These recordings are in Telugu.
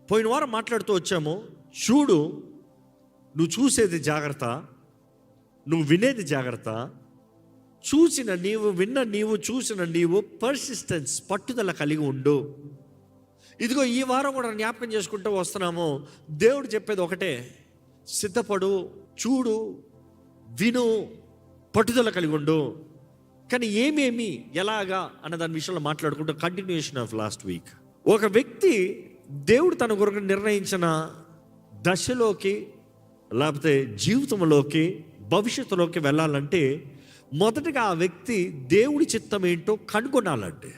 పోయిన వారం మాట్లాడుతూ వచ్చాము, చూడు, నువ్వు చూసేది జాగ్రత్త, నువ్వు వినేది జాగ్రత్త, చూసిన నీవు, విన్న నీవు, చూసిన నీవు పర్సిస్టెన్స్, పట్టుదల కలిగి ఉండు. ఇదిగో ఈ వారం కూడా జ్ఞాపకం చేసుకుంటూ వస్తున్నాము. దేవుడు చెప్పేది ఒకటే, సిద్ధపడు, చూడు, విను, పట్టుదల కలిగి ఉండు. కానీ ఏమేమి, ఎలాగా అన్న దాని విషయంలో మాట్లాడుకుంటూ కంటిన్యూషన్ ఆఫ్ లాస్ట్ వీక్. ఒక వ్యక్తి దేవుడు తన కొరకు నిర్ణయించిన దశలోకి, లేకపోతే జీవితంలోకి, భవిష్యత్తులోకి వెళ్ళాలంటే మొదటగా ఆ వ్యక్తి దేవుడి చిత్తం ఏంటో కనుగొనాలంటే.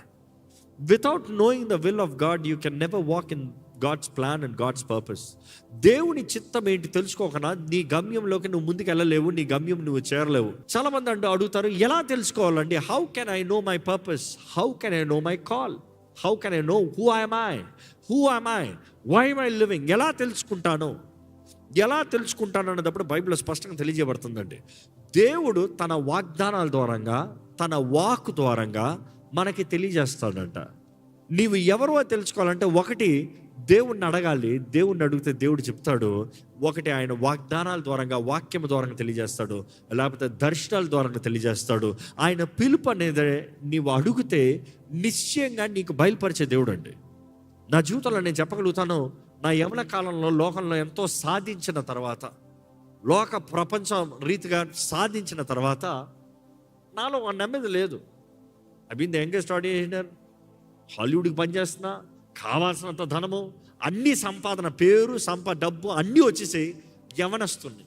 Without knowing the will of God you can never walk in God's plan and God's purpose. దేవుని చిత్తం ఏంటి తెలుసుకోకుండా నీ గమ్యంలోకి నువ్వు ముందుకు వెళ్ళలేవు, నీ గమ్యం నువ్వు చేరలేవు. చాలా మంది అడుగుతారు, ఎలా తెలుసుకోవాలండి? How can I know my purpose? How can I know my call? How can I know who I'm I? Why am I living? ఎలా తెలుసుకుంటాను అన్నప్పుడు బైబిల్లో స్పష్టంగా తెలియజేయబడుతుందండి. దేవుడు తన వాగ్దానాల ద్వారంగా, తన వాక్ ద్వారంగా మనకి తెలియజేస్తాడంట. నీవు ఎవరో తెలుసుకోవాలంటే ఒకటి దేవుణ్ణి అడగాలి. దేవుణ్ణి అడిగితే దేవుడు చెప్తాడు. ఒకటి ఆయన వాగ్దానాల ద్వారంగా, వాక్యం ద్వారంగా తెలియజేస్తాడు, లేకపోతే దర్శనాల ద్వారంగా తెలియజేస్తాడు. ఆయన పిలుపు అనేది నీవు అడిగితే నిశ్చయంగా నీకు బయలుపరిచే దేవుడు అండి. నా జీవితంలో నేను చెప్పగలుగుతాను, నా యవన కాలంలో లోకంలో ఎంతో సాధించిన తర్వాత, లోక ప్రపంచం రీతిగా సాధించిన తర్వాత నాలో నమ్మేది లేదు. ఐ బీన్ ది యంగెస్ట్ ఆడియనర్, హాలీవుడ్కి పనిచేస్తున్నా, కావాల్సినంత ధనము, అన్ని సంపాదన, పేరు, డబ్బు అన్నీ వచ్చేసి యవనస్తుంది.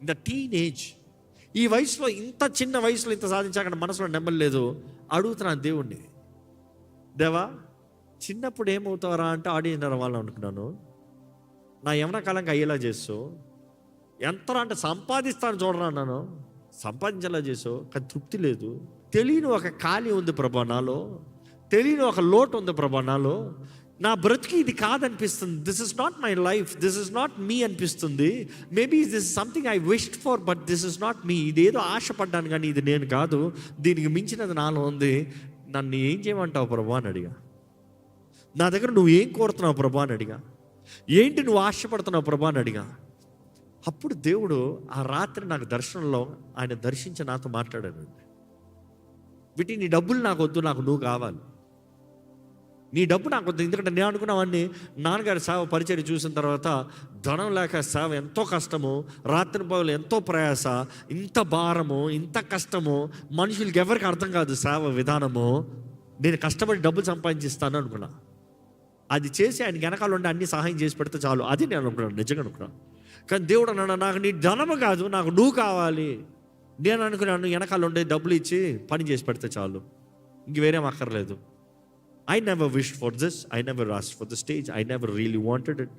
ఇన్ ద టీనేజ్, ఈ వయసులో, ఇంత చిన్న వయసులో ఇంత సాధించాక మనసులో నెమ్మలేదు. అడుగుతున్నాను దేవుణ్ణి, దేవా చిన్నప్పుడు ఏమవుతారా అంటే ఆడియనర్ వాళ్ళు అనుకున్నాను, నా యవన కాలంకి అయ్యేలా చేస్తూ, ఎంత అంటే సంపాదిస్తాను చూడరా అన్నాను, సంపాదించేలా చేసావు, కానీ తృప్తి లేదు. తెలియని ఒక ఖాళీ ఉంది ప్రభా నాలో, తెలియని ఒక లోటు ఉంది ప్రభా నాలో, నా బ్రతికి ఇది కాదనిపిస్తుంది. This is not my life, this is not me అనిపిస్తుంది. Maybe this is something I wished for, but this is not me. ఇదేదో ఆశపడ్డాను కానీ ఇది నేను కాదు, దీనికి మించినది నాలో ఉంది. నన్ను ఏం చేయమంటావు ప్రభా అని అడిగా. నా దగ్గర నువ్వు ఏం కోరుతున్నావు ప్రభా అని అడిగా. ఏంటి నువ్వు ఆశపడుతున్నావు ప్రభా అని అడిగా. అప్పుడు దేవుడు ఆ రాత్రి నాకు దర్శనంలో ఆయన దర్శించి నాతో మాట్లాడాడు. వీటి నీ డబ్బులు నాకు వద్దు, నాకు నువ్వు కావాలి. నీ డబ్బు నాకు వద్దు. ఎందుకంటే నేను అనుకున్నావన్నీ, నాన్నగారి సేవ పరిచయం చూసిన తర్వాత ధనం లేక సేవ ఎంతో కష్టము, రాత్రి పగలు ఎంతో ప్రయాస, ఇంత భారము, ఇంత కష్టము, మనుషులకి ఎవరికి అర్థం కాదు సేవ విధానము. నేను కష్టపడి డబ్బులు సంపాదించిస్తాను అనుకున్నా. అది చేసి ఆయన వెనకాల ఉండి అన్ని సహాయం చేసి పెడితే చాలు, అది నేను అనుకున్నాను, నిజంగా అనుకున్నాను. కానీ దేవుడు అన్నాడు, నాకు నీ ధనము కాదు, నాకు నువ్వు కావాలి. నేను అనుకున్నాను వెనకాల ఉండే డబ్బులు ఇచ్చి పని చేసి పెడితే చాలు, ఇంక వేరేం అక్కర్లేదు. I never wish for this, I never asked for the stage, I never really wanted it.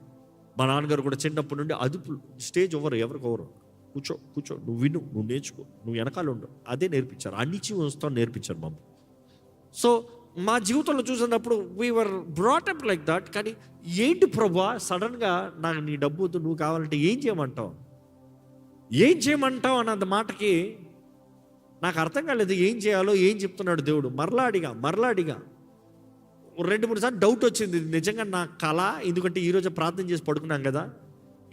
మా నాన్నగారు కూడా చిన్నప్పటి నుండి అదుపు, స్టేజ్ ఎవరికి ఎవరు, కూర్చో, నువ్వు విను, నువ్వు నేర్చుకో, నువ్వు వెనకాల ఉండు, అదే నేర్పించారు. అన్నిచి వస్తాను నేర్పించారు మమ్మ. సో మా జీవితంలో చూసినప్పుడు we were brought up like that. కానీ ఏంటి ప్రభా సడన్గా నాకు నీ డబ్బు వద్దు, నువ్వు కావాలంటే ఏం చేయమంటావు అన్నది మాటకి నాకు అర్థం కాలేదు. ఏం చేయాలో ఏం చెప్తున్నాడు దేవుడు. మరలా అడిగా 2-3 సార్లు డౌట్ వచ్చింది, నిజంగా నా కళ. ఎందుకంటే ఈరోజు ప్రార్థన చేసి పడుకున్నాం కదా,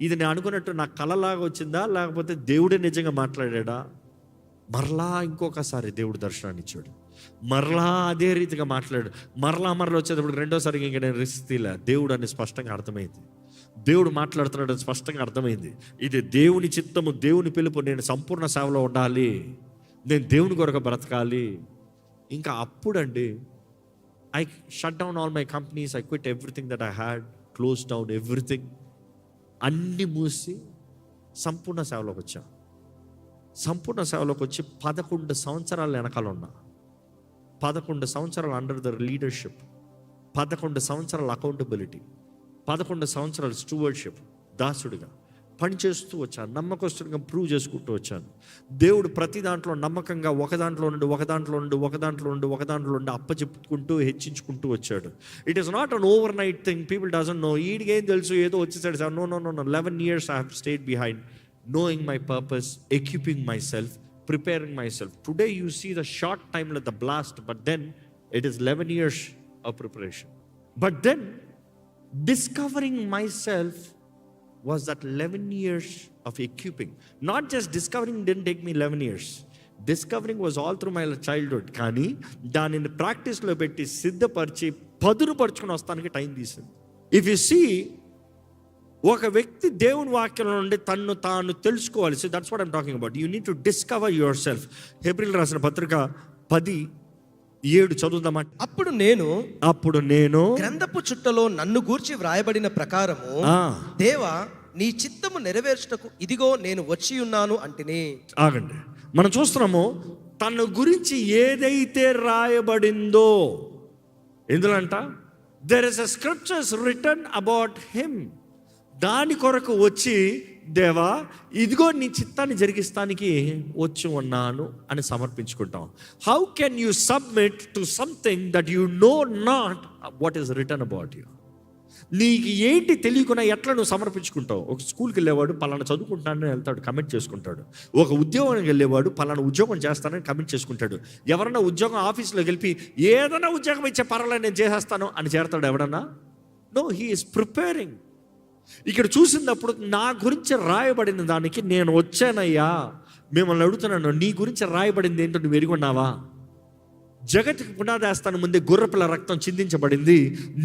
ఇది నేను అనుకున్నట్టు నా కళలాగా వచ్చిందా, లేకపోతే దేవుడే నిజంగా మాట్లాడా. మరలా ఇంకొకసారి దేవుడు దర్శనాన్ని ఇచ్చాడు. మరలా అదే రీతిగా మాట్లాడాడు. మరలా వచ్చేటప్పుడు రెండోసారి ఇంకా నేను రిస్క్ తీలే. దేవుడు అని స్పష్టంగా అర్థమైంది. దేవుడు మాట్లాడుతున్నాడు అని స్పష్టంగా అర్థమైంది. ఇది దేవుని చిత్తము, దేవుని పిలుపు. నేను సంపూర్ణ సేవలో ఉండాలి, నేను దేవుని కొరకు బ్రతకాలి. ఇంకా అప్పుడండి I shut down all my companies, I quit everything that I had, close down everything, అన్నీ మూసి సంపూర్ణ సేవలోకి వచ్చా. సంపూర్ణ సేవలోకి వచ్చి 11 సంవత్సరాలు వెనకాల ఉన్నా. 11 సంవత్సరాలు అండర్ ద లీడర్షిప్, 11 సంవత్సరాల అకౌంటబిలిటీ, 11 సంవత్సరాల స్టూవర్డ్షిప్, దాసుడిగా పనిచేస్తూ వచ్చాను. నమ్మకస్తుడిగా ప్రూవ్ చేసుకుంటూ వచ్చాను. దేవుడు ప్రతి దాంట్లో నమ్మకంగా ఒక దాంట్లో నుండి అప్పచెప్పుకుంటూ హెచ్చించుకుంటూ వచ్చాడు. It is not an overnight thing. People doesn't know, వీడికి ఏం తెలుసు, ఏదో వచ్చేసాడు sir. No 11 years I have stayed behind, knowing my purpose, equipping myself, preparing myself. Today you see the short time like the blast, but then it is 11 years of preparation. But then Discovering myself was that 11 years of equipping. Not just discovering didn't take me 11 years. Discovering was all through my childhood. కానీ దానిని ప్రాక్టీస్లో పెట్టి సిద్ధపరిచి పదునుపరుచుకుని వస్తానికి టైం తీసింది. ఇఫ్ యు సీ, ఒక వ్యక్తి దేవుని వాక్యంలో నుండి తన్ను తాను తెలుసుకోవాలి. So that's what I'm talking about. You need to discover yourself. హెబ్రీయులకు రాసిన పత్రిక 10:7 చదువుదామా. అప్పుడు నేను గ్రంథపు చుట్టలో నన్ను గూర్చి వ్రాయబడిన ప్రకారము దేవా నీ చిత్తము నెరవేర్చుటకు ఇదిగో నేను వచ్చి ఉన్నాను అంటిని. ఆగండి, మనం చూస్తున్నాము తన గురించి ఏదైతే రాయబడిందో ఎందులో అంట, there is a scriptures written about him. దాని కొరకు వచ్చి దేవా ఇదిగో నీ చిత్తాన్ని జరిగిస్తానికి వచ్చి ఉన్నాను అని సమర్పించుకుంటాం. How can you submit to something that you know not what is written about you? నీకు ఏంటి తెలియకుండా ఎట్లా నువ్వు సమర్పించుకుంటావు? ఒక స్కూల్కి వెళ్ళేవాడు పలానా చదువుకుంటానని వెళ్తాడు, కమిట్ చేసుకుంటాడు. ఒక ఉద్యోగానికి వెళ్ళేవాడు పలానా ఉద్యోగం చేస్తానని కమిట్ చేసుకుంటాడు. ఎవరన్నా ఉద్యోగం ఆఫీస్లో గెలిపి ఏదైనా ఉద్యోగం ఇచ్చే పర్వాలేదు నేను చేసేస్తాను అని చేస్తాడు ఎవడన్నా? No, he is preparing. ఇక్కడ చూసినప్పుడు నా గురించి రాయబడిన దానికి నేను వచ్చానయ్యా. మిమ్మల్ని అడుగుతున్నాను, నీ గురించి రాయబడింది ఏంటో నువ్వు ఎరుగున్నావా? జగత్తుకి పునాది ముందే గుర్రపిల్ల రక్తం చిందించబడింది.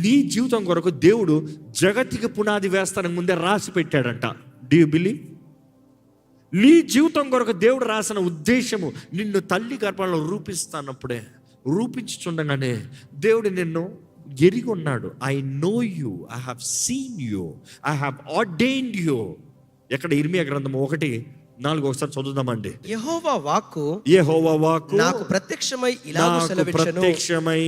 నీ జీవితం కొరకు దేవుడు జగత్తుకి పునాది వేస్తానికి ముందే రాసి పెట్టాడంట. Do you believe? నీ జీవితం కొరకు దేవుడు రాసిన ఉద్దేశము నిన్ను తల్లి గర్భంలో రూపిస్తానప్పుడే, రూపించుచుండగానే దేవుడు నిన్ను ఎరిగి ఉన్నాడు. I know you, I have seen you, I have ordained you. ఎక్కడ? ఇర్మియా గ్రంథం 1:4 ఒకసారి చదువుదామండి. యెహోవా వాక్కు నాకు ప్రత్యక్షమై ఇలాగ సెలవిచ్చెను. ప్రత్యక్షమై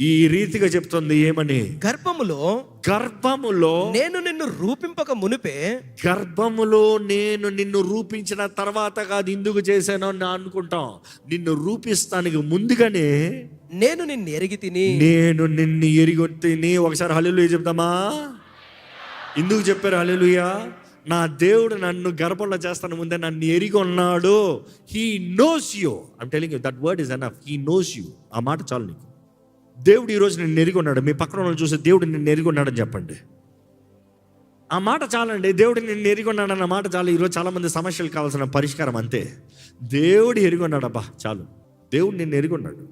ఈ రీతిగా చెప్తుంది. ఏమని? గర్భములో నేను నిన్ను రూపింపక మునిపే, గర్భములో నేను నిన్ను రూపించిన తర్వాత కాదు ఎందుకు చేశానో అని అనుకుంటాం. నిన్ను రూపిస్తానికి ముందుగానే నేను నిన్ను ఎరిగి తిని. ఒకసారి హల్లెలూయా చెప్తామా? ఎందుకు చెప్పారు హల్లెలూయా? నా దేవుడు నన్ను గర్భంలో చేస్తాను ముందే నన్ను ఎరిగి ఉన్నాడు. He knows you. I'm telling you, that word is enough. He knows you. ఆ మాట చాలు నీకు. దేవుడు ఈరోజు నిన్ను ఎరిగి ఉన్నాడు. మీ పక్కన వాళ్ళు చూసి దేవుడు నిన్ను ఎరిగి ఉన్నాడని చెప్పండి. ఆ మాట చాలండి. దేవుడు నిన్ను ఎరిగి ఉన్నాడు అన్న మాట చాలు. ఈరోజు చాలామంది సమస్యలు కావాల్సిన పరిష్కారం అంతే. దేవుడు ఎరిగి ఉన్నాడు, అబ్బా చాలు. దేవుడు నిన్ను ఎరిగి ఉన్నాడు.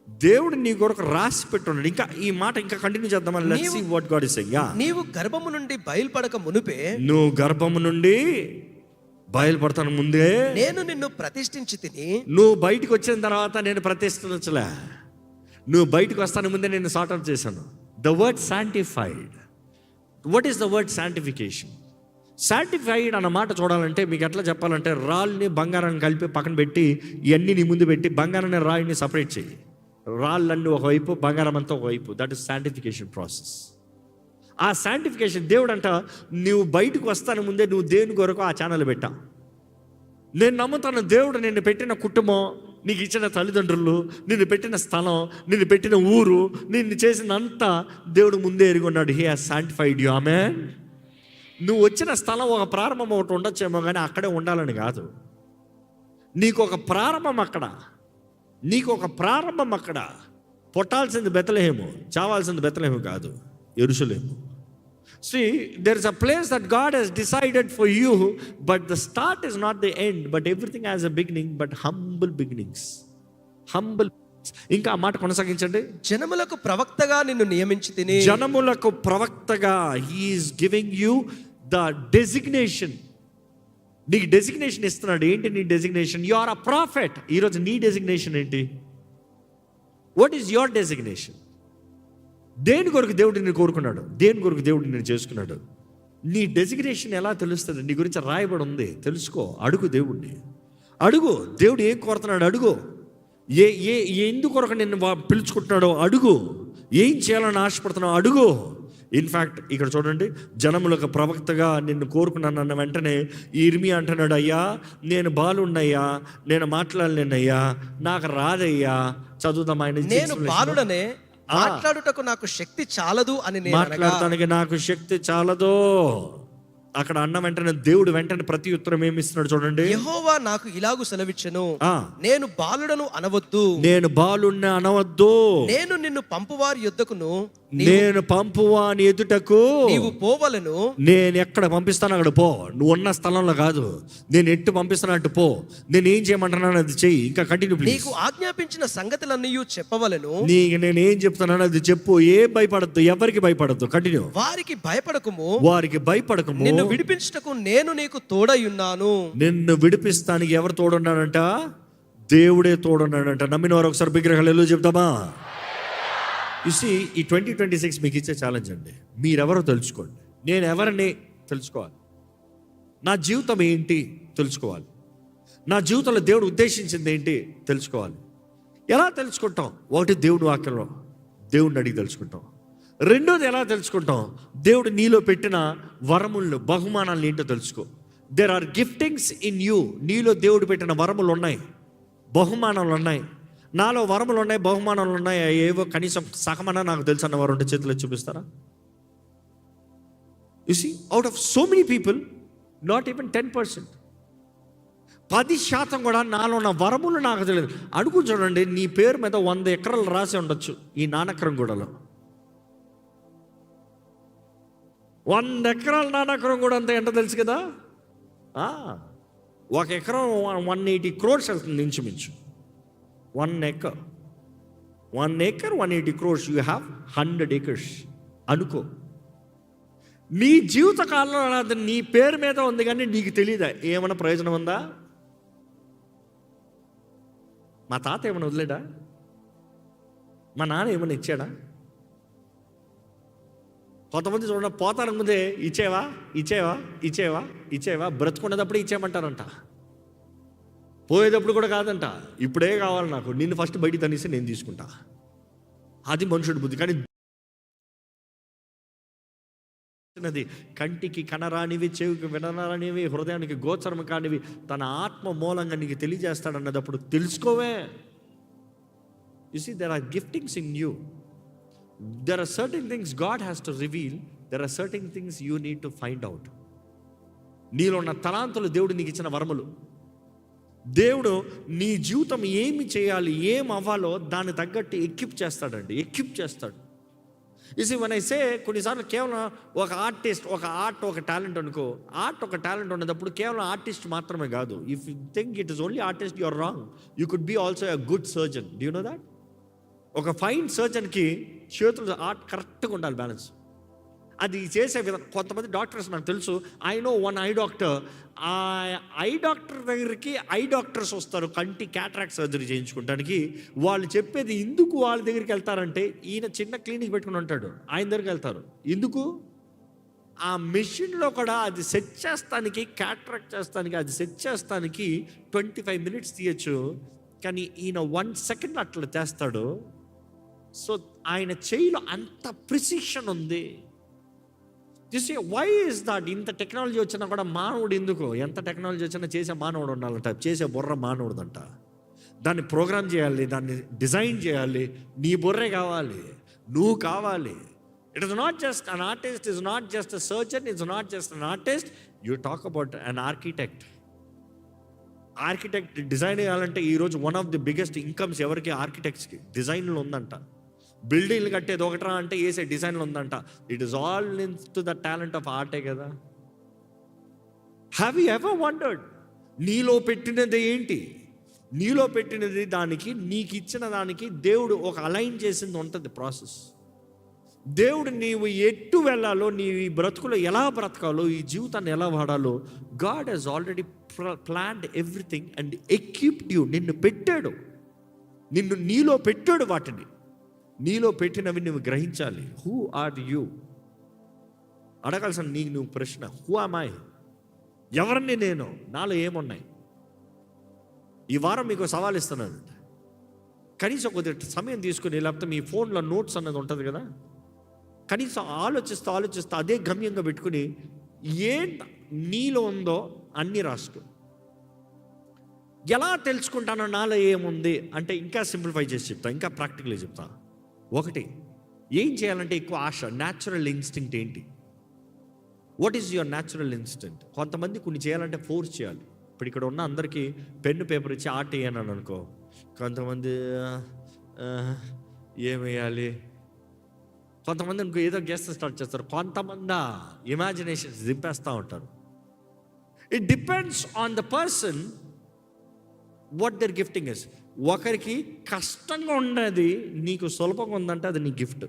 దేవుడు నీ కొరకు రాసి పెట్టున్నాడు. ఇంకా ఈ మాట ఇంకా కంటిన్యూ చేద్దాం. Let's see what God is saying. నీవు గర్భము నుండి బయలుపడక మునుపే, నువ్వు గర్భము నుండి బయలుపడతాను ముందే నేను నిన్ను ప్రతిష్ఠించి తిని. నువ్వు బయటకు వచ్చిన తర్వాత నేను ప్రతిష్ఠించలే. నువ్వు బయటకు వస్తాను ముందే నేను సార్ట్ అవుట్ చేశాను. The word sanctified. What is the word sanctification? Sanctified అన్న మాట చూడాలంటే మీకు ఎట్లా చెప్పాలంటే, రాళ్ళని బంగారాన్ని కలిపి పక్కన పెట్టి ఇవన్నీ నీ ముందు పెట్టి బంగారాన్ని రాయిని సపరేట్ చేయి. రాళ్ళన్నీ ఒకవైపు, బంగారం అంతా ఒకవైపు. That is sanctification process. ఆ శాంటిఫికేషన్ దేవుడు అంట నువ్వు బయటకు వస్తాను ముందే నువ్వు దేవుని కొరకు ఆ ఛానల్ పెట్టా. నేను నమ్ముతాను దేవుడు నిన్ను పెట్టిన కుటుంబం, నీకు ఇచ్చిన తల్లిదండ్రులు, నిన్ను పెట్టిన స్థలం, నిన్ను పెట్టిన ఊరు, నిన్ను చేసినంతా దేవుడు ముందే ఎరిగి ఉన్నాడు. He has sanctified you. ఆమేన్. నువ్వు వచ్చిన స్థలం ఒక ప్రారంభం ఒకటి ఉండొచ్చేమో కానీ అక్కడే ఉండాలని కాదు. నీకు ఒక ప్రారంభం అక్కడ, నీకు ఒక ప్రారంభం అక్కడ. పుట్టాల్సింది బెత్లెహేము, చావాల్సింది బెత్లెహేము కాదు, యెరూషలేము. See, there is a place that God has decided for you, but the start is not the end, but everything has a beginning, but humble beginnings. Humble. ఇంకా ఆ మాట కొనసాగించండి. జనములకు ప్రవక్తగా నిన్ను నియమించి తిని. జనములకు ప్రవక్తగా. He is giving you the designation. నీకు డెసిగ్నేషన్ ఇస్తున్నాడు. ఏంటి నీ designation? You are a prophet. ఈరోజు నీ డెసిగ్నేషన్ ఏంటి? What is your designation? దేని కొరకు దేవుడు నిన్ను కోరుకున్నాడు? దేని కొరకు దేవుడు నిన్ను చేసుకున్నాడు? నీ డెసిగ్నేషన్ ఎలా తెలుస్తుంది? నీ గురించి రాయబడి ఉంది, తెలుసుకో. అడుగు దేవుడిని, అడుగు. దేవుడు ఏం కోరుతున్నాడు అడుగు. ఎందుకొరకు నిన్ను పిలుచుకుంటున్నాడో అడుగు. ఏం చేయాలని ఆశపడుతున్నావు అడుగు. ఇన్ఫ్యాక్ట్ ఇక్కడ చూడండి, జనములకు ప్రవక్తగా నిన్ను కోరుకున్నాను అన్న వెంటనే ఇర్మియా అంటున్నాడు, అయ్యా నేను బాలున్నయ్యా, నేను మాట్లాడలేనయ్యా, నాకు రాదయ్యా. చదువుదాం. ఆయన నేను బాలుడనే, మాట్లాడుటకు నాకు శక్తి చాలదు అని. మాట్లాడటానికి నాకు శక్తి చాలదు. అక్కడ అన్న వెంటనే దేవుడు వెంటనే ప్రతి ఉత్తరం ఏమి ఇస్తున్నాడు చూడండి. యెహోవా నాకు ఇలాగు సెలవిచ్చెను, ఆ. నేను బాలుడను అనవద్దు, నేను బాలుణ్ణి అనవద్దు, నేను నిన్ను పంపువారి యుద్ధకును నేను పంపువాని ఎదుటకు నీవు పోవలను. నేను ఎక్కడ పంపిస్తాను అక్కడ పో, నువ్వు ఉన్న స్థలంలో కాదు, నేను ఎట్టు పంపిస్తాను అటు పో, నేను ఏం చేయమంటున్నాను అది చెయ్యి. ఇంకా కంటిన్యూ ప్లీజ్. నీకు ఆజ్ఞాపించిన సంగతులన్నీ చెప్పవలను. నేను ఏం చెప్తున్నాను అది చెప్పు, ఏం భయపడద్దు, ఎవరికి భయపడద్దు. కంటిన్యూ. వారికి భయపడకుము, వారికి భయపడకము, నిన్ను విడిపించుటకు నేను నీకు తోడయున్నాను. నిన్ను విడిపిస్తానికి ఎవరు తోడున్నాడంట? దేవుడే తోడున్నాడంట. నమ్మిన వారు ఒకసారి బిగ్గరగా హల్లెలూయా చెప్తామా? చూసి ఈ 2026 మీకు ఇచ్చే ఛాలెంజ్ అండి. మీరెవరో తెలుసుకోండి. నేను ఎవరిని తెలుసుకోవాలి, నా జీవితం ఏంటి తెలుసుకోవాలి, నా జీవితంలో దేవుడు ఉద్దేశించింది ఏంటి తెలుసుకోవాలి. ఎలా తెలుసుకుంటాం? ఒకటి, దేవుని వాక్యంలో దేవుడిని అడిగి తెలుసుకుంటాం. రెండోది ఎలా తెలుసుకుంటాం? దేవుడు నీలో పెట్టిన వరములను, బహుమానాలు ఏంటో తెలుసుకో. There are giftings in you. నీలో దేవుడు పెట్టిన వరములు ఉన్నాయి, బహుమానాలు ఉన్నాయి. నాలో వరములు ఉన్నాయి, బహుమానాలు ఉన్నాయి. ఏవో కనీసం సగమన్నా నాకు తెలుసు అన్న వారు ఉంటే చేతిలో చూపిస్తారా? You see, out of so many people, not even 10%, 10% కూడా నాలో ఉన్న వరములు నాకు తెలియదు. అడుగు చూడండి, నీ పేరు మీద 100 ఎకరాలు రాసి ఉండొచ్చు ఈ నానక్రం గూడలో. 100 ఎకరాల నానక్రం కూడా అంత ఎంత తెలుసు కదా. 1 ఎకరం 180 crores వెళ్తుంది ఇంచుమించు. 1 acre 180 crores. You have 100 acres అనుకో. నీ జీవిత కాలంలో అది నీ పేరు మీద ఉంది కానీ నీకు తెలియదా? ఏమైనా ప్రయోజనం ఉందా? మా తాత ఏమైనా వదిలేడా? మా నాన్న ఏమైనా ఇచ్చాడా? కొంతమంది చూడండి, పోతాను ముందే ఇచ్చేవా ఇచ్చేవా ఇచ్చేవా ఇచ్చేవా, బ్రతుకునేటప్పుడు ఇచ్చేయమంటారంట, పోయేటప్పుడు కూడా కాదంట. ఇప్పుడే కావాలి నాకు, నిన్ను ఫస్ట్ బయటికి తనిస్తే నేను తీసుకుంటా. అది మనుషుడి బుద్ధి. కానీ కంటికి కనరానివి, చెవికి వినరానివి, హృదయానికి గోచరం కానివి తన ఆత్మ మూలంగా నీకు తెలియజేస్తాడన్నదప్పుడు తెలుసుకోవే. You see, there are giftings in you. There are certain things God has to reveal. There are certain things you need to find out. నీలో ఉన్న తలాంతులు దేవుడు నీకు ఇచ్చిన వరములు. దేవుడు నీ జీవితం ఏమి చేయాలి, ఏం అవ్వాలో దాన్ని తగ్గట్టు ఎక్విప్ చేస్తాడండి, ఎక్విప్ చేస్తాడు. ఇసి when I say, కొన్నిసార్లు కేవలం ఒక ఆర్టిస్ట్, ఒక టాలెంట్ అనుకో. ఒక టాలెంట్ ఉన్నప్పుడు కేవలం ఆర్టిస్ట్ మాత్రమే కాదు. If you think it is only artist, you are wrong. You could be also a good surgeon. Do you know that? ఒక ఫైన్ సర్జన్కి చేతులు ఆర్ట్ కరెక్ట్గా ఉండాలి, బ్యాలెన్స్. అది చేసే విధానం. కొంతమంది డాక్టర్స్ నాకు తెలుసు, I know one I doctor. ఆ ఐ డాక్టర్ దగ్గరికి ఐ డాక్టర్స్ వస్తారు కంటి క్యాటరాక్ట్ సర్జరీ చేయించుకోవడానికి. వాళ్ళు చెప్పేది ఎందుకు వాళ్ళ దగ్గరికి వెళ్తారంటే, ఈయన చిన్న క్లినిక్ పెట్టుకుని ఉంటాడు, ఆయన దగ్గరికి వెళ్తారు. ఎందుకు? ఆ మెషిన్లో కూడా అది సెట్ చేస్తానికి, క్యాటరాక్ట్ చేస్తానికి, అది సెట్ చేస్తానికి 25 minutes తీయచ్చు. కానీ ఈయన 1 second అట్లా చేస్తాడు. సో ఆయన చేయిలో అంత ప్రిసిషన్ ఉంది. చూసి వై ఇస్ దట్? ఇంత టెక్నాలజీ వచ్చినా కూడా మానవుడు ఎందుకు? ఎంత టెక్నాలజీ వచ్చినా చేసే మానవుడు ఉండాలంట, చేసే బుర్ర మానవుడుదంట. దాన్ని ప్రోగ్రామ్ చేయాలి, దాన్ని డిజైన్ చేయాలి. నీ బుర్రే కావాలి, నువ్వు కావాలి. It is not just an artist, is not just a surgeon, it's not just an artist. You talk about an architect. Architect design చేయాలంటే ఈరోజు one of the biggest incomes ఎవరికి? ఆర్కిటెక్ట్స్కి. డిజైన్లు ఉందంట. బిల్డింగ్లు కట్టేది ఒకటరా అంటే వేసే డిజైన్లు ఉందంట. It is all into the talent of ఆర్టే కదా. హ్యావ్ యూ ఎవర్ వండర్డ్ నీలో పెట్టినది ఏంటి? నీలో పెట్టినది దానికి, నీకు ఇచ్చిన దానికి దేవుడు ఒక అలైన్ చేసింది ఉంటుంది ప్రాసెస్. దేవుడు నీవు ఎట్టు వెళ్ళాలో, నీ బ్రతుకులో ఎలా బ్రతకాలో, ఈ జీవితాన్ని ఎలా వాడాలో, God has already planned everything and equipped you. నిన్ను పెట్టాడు, నీలో పెట్టాడు. వాటిని నీలో పెట్టినవి నువ్వు గ్రహించాలి. హూ ఆర్ యూ అడగాల్సిన నువ్వు ప్రశ్న. Who am I? ఎవరిని నేను? నాలో ఏమున్నాయి? ఈ వారం మీకు సవాల్ ఇస్తున్నాను. కనీసం కొద్దిగా సమయం తీసుకుని, లేకపోతే మీ ఫోన్లో నోట్స్ అన్నది ఉంటుంది కదా, కనీసం ఆలోచిస్తూ అదే గమ్యంగా పెట్టుకుని ఏం నీలో ఉందో అన్నీ రాసుకో. ఎలా తెలుసుకుంటానో నాలో ఏముంది అంటే, ఇంకా సింప్లిఫై చేసి చెప్తా, ఇంకా ప్రాక్టికల్గా చెప్తా. ఒకటి, ఏం చేయాలంటే ఎక్కువ ఆశ, న్యాచురల్ ఇన్స్టింక్ట్ ఏంటి? What is your natural instant? కొంతమంది కొన్ని చేయాలంటే ఫోర్స్ చేయాలి. ఇప్పుడు ఇక్కడ ఉన్న అందరికీ పెన్ను పేపర్ ఇచ్చి ఆర్ట్ వేయను అనుకో, కొంతమంది ఏమేయాలి, కొంతమంది ఇంకో ఏదో గెస్ట్ స్టార్ట్ చేస్తారు, కొంతమంది ఇమాజినేషన్స్ దింపేస్తూ ఉంటారు. It depends on the person what their gifting is. ఒకరికి కష్టంగా ఉండేది నీకు సులభంగా ఉందంటే అది నీ గిఫ్ట్.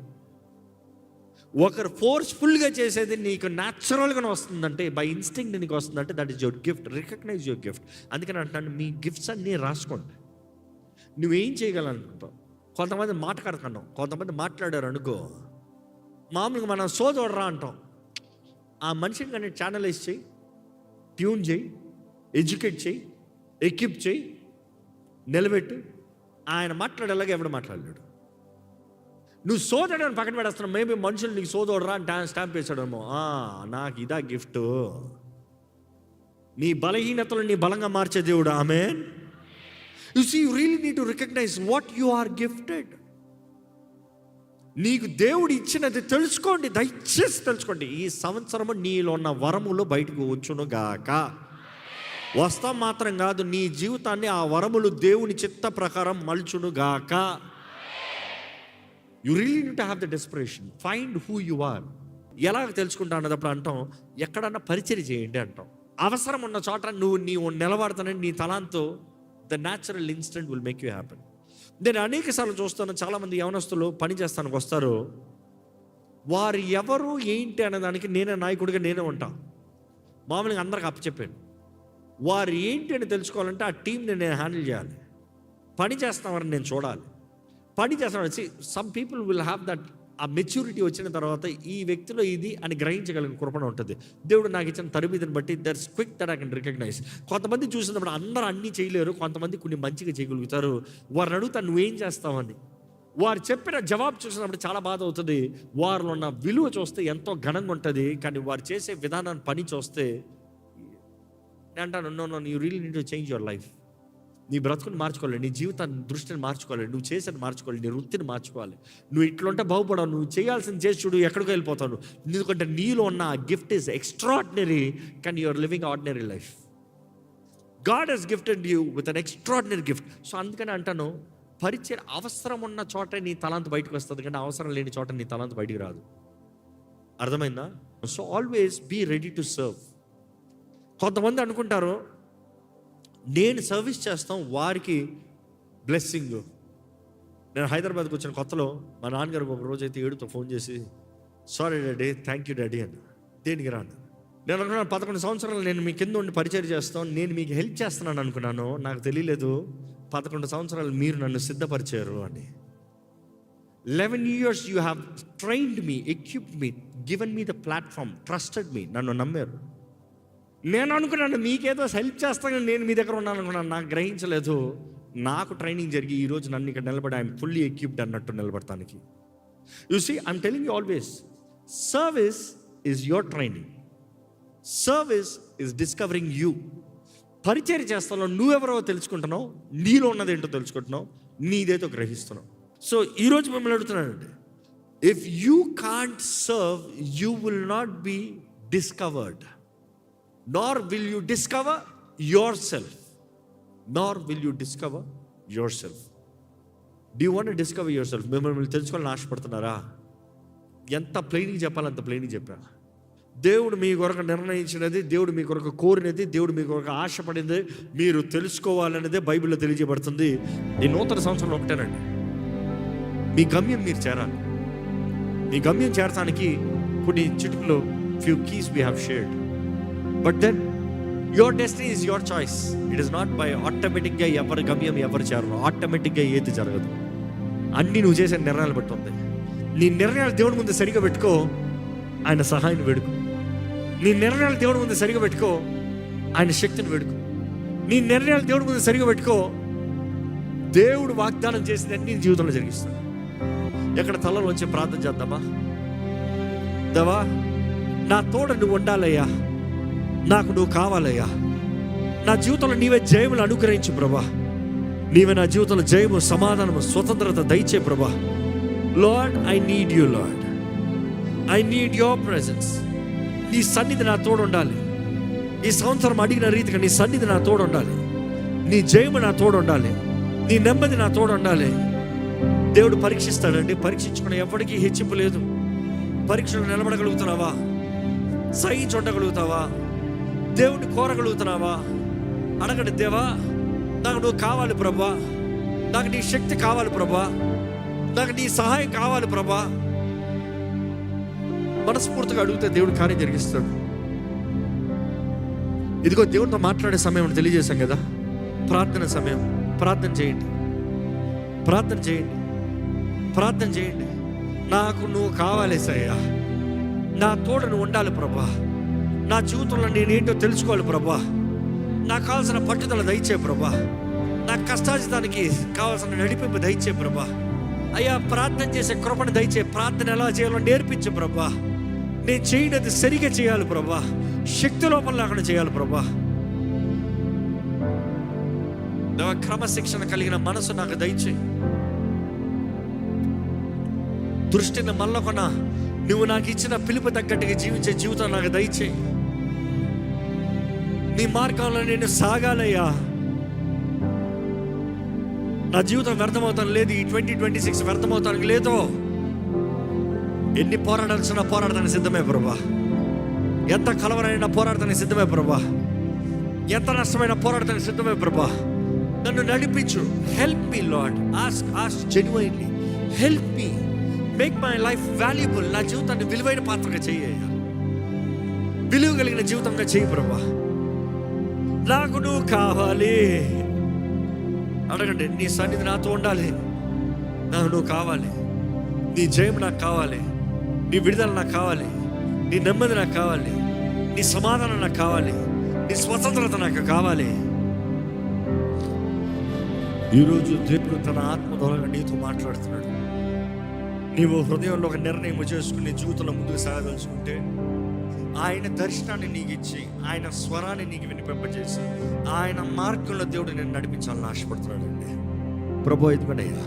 ఒకరు ఫోర్స్ఫుల్గా చేసేది నీకు న్యాచురల్గా వస్తుందంటే, బై ఇన్స్టింక్ట్ నీకు వస్తుందంటే, that is your gift. Recognise your gift. అందుకని అంటున్నాను, మీ గిఫ్ట్స్ అన్నీ రాసుకోండి. నువ్వేం చేయగలనుకుంటావు? కొంతమంది మాట్లాడుతున్నావు, కొంతమంది మాట్లాడారు అనుకో, మామూలుగా మనం సోదోడరా అంటాం. ఆ మనిషిని కానీ ఛానలైజ్ చేయి, ట్యూన్ చేయి, ఎడ్యుకేట్ చేయి, ఎక్విప్ చేయి, నిలబెట్టు. ఆయన మాట్లాడేలాగా ఎవడు మాట్లాడలేడు. నువ్వు సోదరుడు పక్కన పెడేస్తున్నావు. మేబీ మనుషులు నీకు సోదరుడురా అని స్టాంప్ వేసాడేమో. నాకు ఇదా గిఫ్ట్. నీ బలహీనతలు నీ బలంగా మార్చే దేవుడు. ఆమేన్. You see, you really need to recognise what you are gifted. నీకు దేవుడు ఇచ్చినది తెలుసుకోండి, దయచేసి తెలుసుకోండి. ఈ సంవత్సరము నీలో ఉన్న వరములు బయటకు వచ్చును గాక. వస్తాం మాత్రం కాదు, నీ జీవితాన్ని ఆ వరములు దేవుని చిత్త ప్రకారం మలుచును గాక. You really need to have the desperation. Find who you are. ఎలాగ తెలుసుకుంటా అన్నప్పుడు అంటాం, ఎక్కడన్నా పరిచయం చేయండి అంటాం. అవసరం ఉన్న చోట నీవు నిలబడతానని నీ తలాంతో the natural instant will make you happen. నేను అనేక సార్లు చూస్తాను, చాలామంది యవనస్తులు పని చేస్తానికి వస్తారు. వారు ఎవరు ఏంటి అనేదానికి నేనే నాయకుడిగా నేనే ఉంటాను. మామూలుగా అందరికి అప్పచెప్పాను. వారు ఏంటి అని తెలుసుకోవాలంటే ఆ టీంని నేను హ్యాండిల్ చేయాలి. పని చేస్తామని నేను చూడాలి. పని చేస్తాను. Some people will have that, ఆ మెచ్యూరిటీ వచ్చిన తర్వాత ఈ వ్యక్తిలో ఇది అని గ్రహించగలిగిన కృపణ ఉంటుంది. దేవుడు నాకు ఇచ్చిన తరబీదుని బట్టి that's quick that I can recognise. కొంతమంది చూసినప్పుడు అందరూ అన్నీ చేయలేరు, కొంతమంది కొన్ని మంచిగా చేయగలుగుతారు. వారిని అడుగుతాను, నువ్వేం చేస్తావని. వారు చెప్పిన జవాబు చూసినప్పుడు చాలా బాధ అవుతుంది. వారిలో ఉన్న విలువ చూస్తే ఎంతో ఘనంగా ఉంటుంది, కానీ వారు చేసే విధానాన్ని పని చూస్తే నేను అంటాను, no, you really need to change your life. నీ బ్రతుకుని మార్చుకోవాలి, నీ జీవితాన్ని దృష్టిని మార్చుకోవాలి, నువ్వు చేసేది మార్చుకోవాలి, నీ వృత్తిని మార్చుకోవాలి. నువ్వు ఇట్లుంటే బాగుపడవు. నువ్వు చేయాల్సింది చేసి చూడు, ఎక్కడికి వెళ్ళిపోతావు. ఎందుకంటే నీలో ఉన్న గిఫ్ట్ ఈస్ ఎక్స్ట్రాడినరీ, కానీ you're living ordinary life. God has gifted you with an extraordinary gift. So అందుకని అంటాను, పరిచయం అవసరం ఉన్న చోట నీ తలాంత బయటకు వస్తుంది, కానీ అవసరం లేని చోట నీ తలాంత బయటికి రాదు. అర్థమైందా? So always be ready to serve. కొంతమంది అనుకుంటారు, నేను సర్వీస్ చేస్తాం, వారికి బ్లెస్సింగ్. నేను హైదరాబాద్కి వచ్చిన కొత్తలో మా నాన్నగారికి ఒక రోజైతే ఏడుతో ఫోన్ చేసి, sorry daddy, thank you daddy అన్న. దేనికి రాను? నేను అనుకున్నాను 11 సంవత్సరాలు నేను మీ కింద ఉండి పరిచయం చేస్తాం, నేను మీకు హెల్ప్ చేస్తున్నాను అనుకున్నాను. నాకు తెలియలేదు 11 సంవత్సరాలు మీరు నన్ను సిద్ధపరిచారు అని. 11 years you have trained me, equipped me, given me the platform, trusted me. నన్ను నమ్మారు. నేను అనుకున్నాను మీకేదో హెల్ప్ చేస్తాను, నేను మీ దగ్గర ఉన్నాను అనుకున్నాను. నాకు గ్రహించలేదు, నాకు ట్రైనింగ్ జరిగి ఈరోజు నన్ను ఇక్కడ నిలబడి ఐఎమ్ ఫుల్లీ ఎక్విప్డ్ అన్నట్టు నిలబడటానికి. You see, I'm telling you always, service is your training. Service is discovering you. పరిచయం చేస్తాను, నువ్వెవరో తెలుసుకుంటున్నావు, నీలో ఉన్నది ఏంటో తెలుసుకుంటున్నావు, నీదేదో గ్రహిస్తున్నావు. సో ఈరోజు మిమ్మల్ని అడుగుతున్నానండి, if you can't serve, you will not be discovered. Nor will you discover yourself. Nor will you discover yourself. Do you want to discover yourself? మిమ్మల్ని తెలుసుకోవాలని ఆశపడుతున్నారా? ఎంత ప్లెయిన్గా చెప్పాలి అంత ప్లెయిన్గా చెప్పా. దేవుడు మీ కొరకు నిర్ణయించినది, దేవుడు మీ కొరకు కోరినది, దేవుడు మీ కొరకు ఆశపడింది మీరు తెలుసుకోవాలనేదే బైబిల్లో తెలియజేయబడుతుంది. ఈ నూతన సంవత్సరంలో ఒకటేనండి, మీ గమ్యం మీరు చేరాలి. మీ గమ్యం చేరటానికి కొన్ని చిటుకులు, few keys we have shared. But then your destiny is your choice. It is not by automatically ఎవరి గమ్యం ఎవరు చేరరు. ఆటోమేటిక్గా ఏది జరగదు. అన్నీ నువ్వు చేసే నిర్ణయాలు బట్టి ఉంది. నీ నిర్ణయాలు దేవుడి ముందు సరిగా పెట్టుకో, ఆయన సహాయం వేడుకో. నీ నిర్ణయాలు దేవుడి ముందు సరిగా పెట్టుకో, ఆయన శక్తిని వేడుకో. నీ నిర్ణయాలు దేవుడి ముందు సరిగా పెట్టుకో, దేవుడు వాగ్దానం చేసిన అన్ని జీవితంలో జరిగిస్తాడు. ఎక్కడ తలలో వచ్చి ప్రార్థన చేద్దామా? దేవా, నా తోడ నువ్వు ఉండాలయ్యా, నాకు నువ్వు కావాలయ్యా, నా జీవితంలో నీవే జయములు అనుగ్రహించు ప్రభా. నీవే నా జీవితంలో జయము, సమాధానము, స్వతంత్రత దయచే ప్రభా. Lord, I need you lord. I need your presence. నీ సన్నిధి నా తోడు ఉండాలి. ఈ సంవత్సరం అడిగిన రీతిగా నీ సన్నిధి నా తోడు ఉండాలి. నీ జయము నా తోడు ఉండాలి. నీ నెమ్మది నా తోడు ఉండాలి. దేవుడు పరీక్షిస్తాడండి. పరీక్షించుకున్న ఎవరికి హెచ్చింపు లేదు. పరీక్షలు నిలబడగలుగుతున్నావా? సహించి ఉండగలుగుతావా? దేవుడిని కోరగలుగుతున్నావా? అడగండి, దేవా నాకు నువ్వు కావాలి ప్రభా, నాకు నీ శక్తి కావాలి ప్రభా, నాకు నీ సహాయం కావాలి ప్రభా. మనస్ఫూర్తిగా అడిగితే దేవుడు కార్యం జరిగిస్తాడు. ఇదిగో దేవుడితో మాట్లాడే సమయం తెలియజేశాం కదా, ప్రార్థన సమయం. ప్రార్థన చేయండి, ప్రార్థన చేయండి, ప్రార్థన చేయండి. నాకు నువ్వు కావాలి సయ్యా, నా తోడ నువ్వు ఉండాలి ప్రభా, నా జీవితంలో నేనేంటో తెలుసుకోవాలి ప్రభా, నాకు కావాల్సిన పట్టుదల దయచే ప్రభా, నాకు కష్టాజితానికి కావాల్సిన నడిపింపు దయచే ప్రభా. అయ్యా ప్రార్థన చేసే కృపను దయచే, ప్రార్థన ఎలా చేయాలో నేర్పించే ప్రభా. నేను చేయనది సరిగా చేయాలి ప్రభా, శక్తి లోపల లేకుండా చేయాలి ప్రభా. క్రమశిక్షణ కలిగిన మనసు నాకు దయచేయి. దృష్టిని మళ్ళకొన నువ్వు నాకు ఇచ్చిన పిలుపు తగ్గట్టుగా జీవించే జీవితం నాకు దయచేయి. నీ మార్గంలో నేను సాగాలయ్యా. నా జీవితం వ్యర్థమవుతాను లేదు, ఈ 2026 వ్యర్థమవుతానికి లేదో. ఎన్ని పోరాడాల్సిన పోరాడతానికి సిద్ధమే ప్రభా, ఎంత కలవరైనా పోరాడతానికి సిద్ధమే ప్రభా, ఎంత నష్టమైన పోరాడతానికి సిద్ధమే ప్రభా. నన్ను నడిపించు. Help me lord. Ask genuinely help me, make my life valuable. నా జీవితాన్ని విలువైన పాత్రగా చెయ్యయ్యా, విలువ కలిగిన జీవితంగా చెయ్యి ప్రభా. నాకు నువ్వు కావాలి. అడగండి, నీ సన్నిధి నాతో ఉండాలి, నాకు నువ్వు కావాలి, నీ జయం నాకు కావాలి, నీ విడుదల నాకు కావాలి, నీ నెమ్మది నాకు కావాలి, నీ సమాధానం నాకు కావాలి, నీ స్వతంత్రత నాకు కావాలి. ఈరోజు దేవుడు తన ఆత్మ ద్వారా నీతో మాట్లాడుతున్నాడు. నీవు హృదయంలో ఒక నిర్ణయం చేసుకుని జీవితంలో ముందుకు సాగదలుచుకుంటే ఆయన దర్శనాన్ని నీకు ఇచ్చి, ఆయన స్వరాన్ని నీకు వినిపింపజేసి, ఆయన మార్గంలో దేవుడు నేను నడిపించాలని ఆశపడుతున్నాడండి. ప్రభు ఎదుగునయ్యా,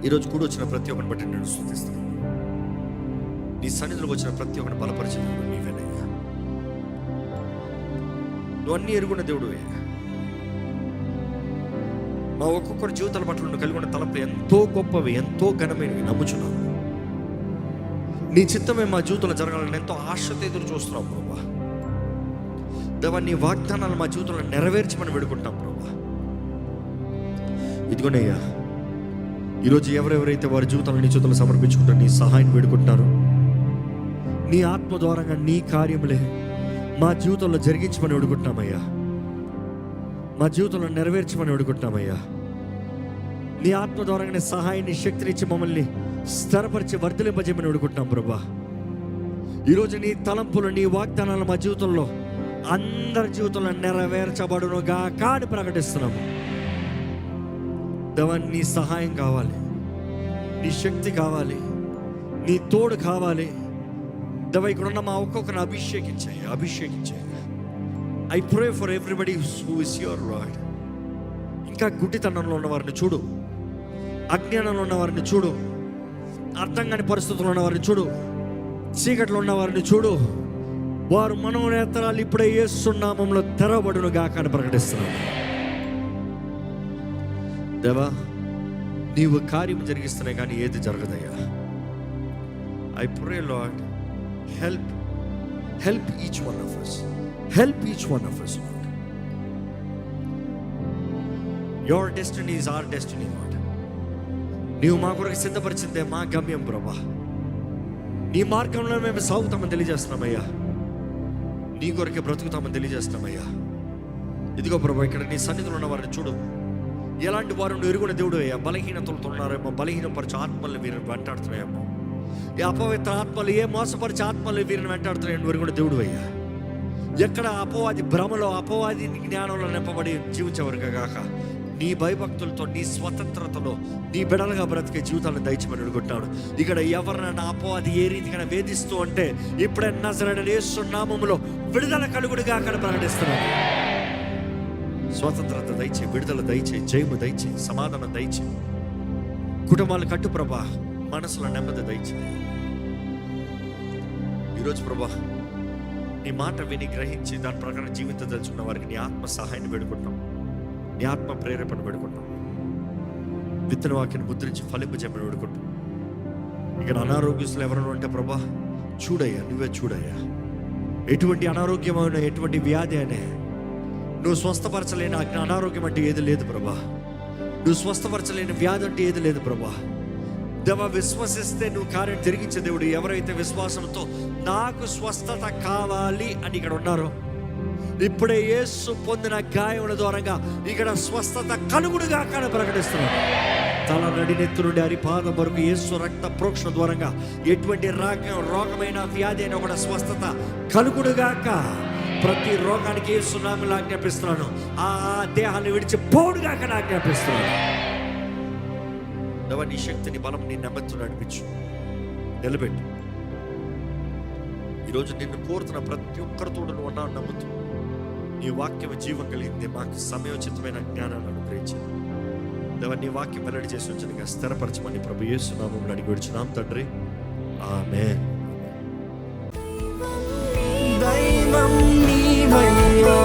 ఈరోజు కూడా వచ్చిన ప్రతి ఒక్కరిని బట్టి నేను స్తుతిస్తున్నాను. నీ సన్నిధిలోకి వచ్చిన ప్రతి ఒక్కరిని బలపరిచిన నీవేనయ్యా. నువ్వు అన్నీ ఎరుగున్న దేవుడు. మా ఒక్కొక్కరి జీవితాల పట్ల నువ్వు కలిగి ఉన్న తలపులు ఎంతో గొప్పవి, ఎంతో ఘనమైనవి నమ్ముచున్నాను. నీ చిత్తమే మా జీవితంలో జరగాలని ఎంతో ఆశతో ఎదురు చూస్తున్నాం ప్రభా. దేవా, నీ వాగ్దానాలు మా జీవితంలో నెరవేర్చమని వేడుకుంటాం ప్రభా. ఇదిగోనయ్యా, ఈరోజు ఎవరెవరైతే వారి జీవితంలో నీ చేతులు సమర్పించుకుంటారో నీ సహాయం వేడుకుంటారో, నీ ఆత్మ ద్వారంగా నీ కార్యములే మా జీవితంలో జరిగించమని వేడుకుంటున్నామయ్యా, మా జీవితంలో నెరవేర్చమని వేడుకుంటున్నామయ్యా. నీ ఆత్మ ద్వారానే సహాయాన్ని, శక్తినిచ్చి మమ్మల్ని స్థిరపరిచి వర్ధలింపజేయమని వేడుకుంటున్నాం ప్రభా. ఈరోజు నీ తలంపులు, నీ వాగ్దానాలు మా జీవితంలో అందరి జీవితంలో నెరవేర్చబడునుగా కాని ప్రకటిస్తున్నాము. దేవా, నీ సహాయం కావాలి, నీ శక్తి కావాలి, నీ తోడు కావాలి. దేవా, ఇక్కడ ఉన్న మా ఒక్కొక్కరిని అభిషేకించాయి. I pray for everybody who is your Lord. ఇంకా గుడ్డితనంలో ఉన్న వారిని చూడు, అజ్ఞానంలో ఉన్న వారిని చూడు, అర్థం కాని పరిస్థితుల్లో ఉన్న వారిని చూడు, చీకట్లో ఉన్న వారిని చూడు. వారు మనోనేత్రాలు ఇప్పుడే యేసు నామములో తెరవబడును గాక అని ప్రకటిస్తున్నాను. దేవా, నీవు కార్యం జరిగిస్తున్నాయి కానీ ఏది జరగదయ్యా. I pray Lord, help each one of us. Help each one of us, Lord. Your destiny is our destiny, Lord. నీవు మా కొరకు సిద్ధపరిచిందే మా గమ్యం ప్రభా. నీ మార్గంలో మేము సాగుతామని తెలియజేస్తున్నామయ్యా, నీ కొరకే బ్రతుకుతామని తెలియజేస్తున్నామయ్యా. ఇదిగో ప్రభా, ఇక్కడ నీ సన్నిధిలో ఉన్న వారిని చూడు. ఎలాంటి వారు నువ్వు ఎరుగున దేవుడు అయ్యా. బలహీనతలతో ఉన్నారేమో, బలహీనపరిచే ఆత్మల్ని వీరిని వెంటాడుతున్నాయేమో. ఈ అపవిత్ర ఆత్మలు, ఏ మోసపరిచే ఆత్మలు వీరిని వెంటాడుతున్నాయి. నువ్వు ఎరుగున దేవుడు అయ్యా. ఎక్కడ అపవాది భ్రమలో, అపవాది జ్ఞానంలో నింపబడి జీవించేవారు కాక, నీ భయభక్తులతో, నీ స్వతంత్రతలో నీ బిడలుగా బ్రతికే జీవితాలను దయచేయమని అడుగుంటాడు. ఇక్కడ ఎవరినైనా అపవాది ఏ రీతిగా వేధిస్తూ అంటే ఇప్పుడే నజరేయుడైన యేసు నామములో విడుదల కలుగుడుగా అక్కడ ప్రకటిస్తున్నాను. స్వతంత్రత దయచే, విడుదల దయచే, జయము దయచే, సమాధానం దయచే, కుటుంబాలు కట్టు ప్రభా, మనసులో నెమ్మది దయచే. ఈరోజు ప్రభా నీ మాట విని గ్రహించి దాని ప్రకారం జీవితం తెలుసుకున్న వారికి నీ ఆత్మ సహాయాన్ని వేడుకుంటాం, నీ ఆత్మ ప్రేరేపణ వేడుకుంటాం, విత్తన వాక్యాన్ని ముద్రించి ఫలింపజేయమని వేడుకుంటాం. ఇక్కడ అనారోగ్యస్తులు ఎవరైనా ఉంటే ప్రభా చూడయ్యా, నువ్వే చూడయ్యా. ఎటువంటి అనారోగ్యమైన ఎటువంటి వ్యాధి అనే నువ్వు స్వస్థపరచలేని అనారోగ్యం అంటే ఏది లేదు ప్రభా. నువ్వు స్వస్థపరచలేని వ్యాధి అంటే ఏది లేదు ప్రభా. దేవా, విశ్వసిస్తే నువ్వు కార్యం జరిగించే దేవుడు. ఎవరైతే విశ్వాసంతో నాకు స్వస్థత కావాలి అని ఇక్కడ ఉన్నారో, ఇప్పుడే యేసు పొందిన గాయముల ద్వారంగా ఇక్కడ స్వస్థత కలుగుడుగా కానీ ప్రకటిస్తున్నాను. తల నడినెత్తు నుండి అరిపాదం వరకు యేసు రక్త ప్రోక్షణ ద్వారంగా ఎటువంటి రోగమైన వ్యాధి అయినా కూడా స్వస్థత కలుగుడుగాక. ప్రతి రోగానికి యేసు నామములో ఆజ్ఞాపిస్తున్నాను. ఆ దేహాన్ని విడిచి పోడుగాక ఆజ్ఞాపిస్తున్నాను. నీ శక్తిని బలం నీ నెమ్మదితో నడిపించు, నిలబెట్టు. ఈరోజు నిన్ను కోరుతున్న ప్రతి ఒక్కరితో నువ్వు ఉన్నావు నమ్ముతూ నీ వాక్యం జీవం కలిగింది. మాకు సమయోచితమైన జ్ఞానాన్ని అనుగ్రహించింది. దేవా, నీ వాక్యం వెల్లడి చేసి ఉంచగా స్థిరపరచమని ప్రభు యేసు నామములో అడిగి విడుచున్నాం తండ్రి, ఆమేన్. దైవం నీవయ్యా.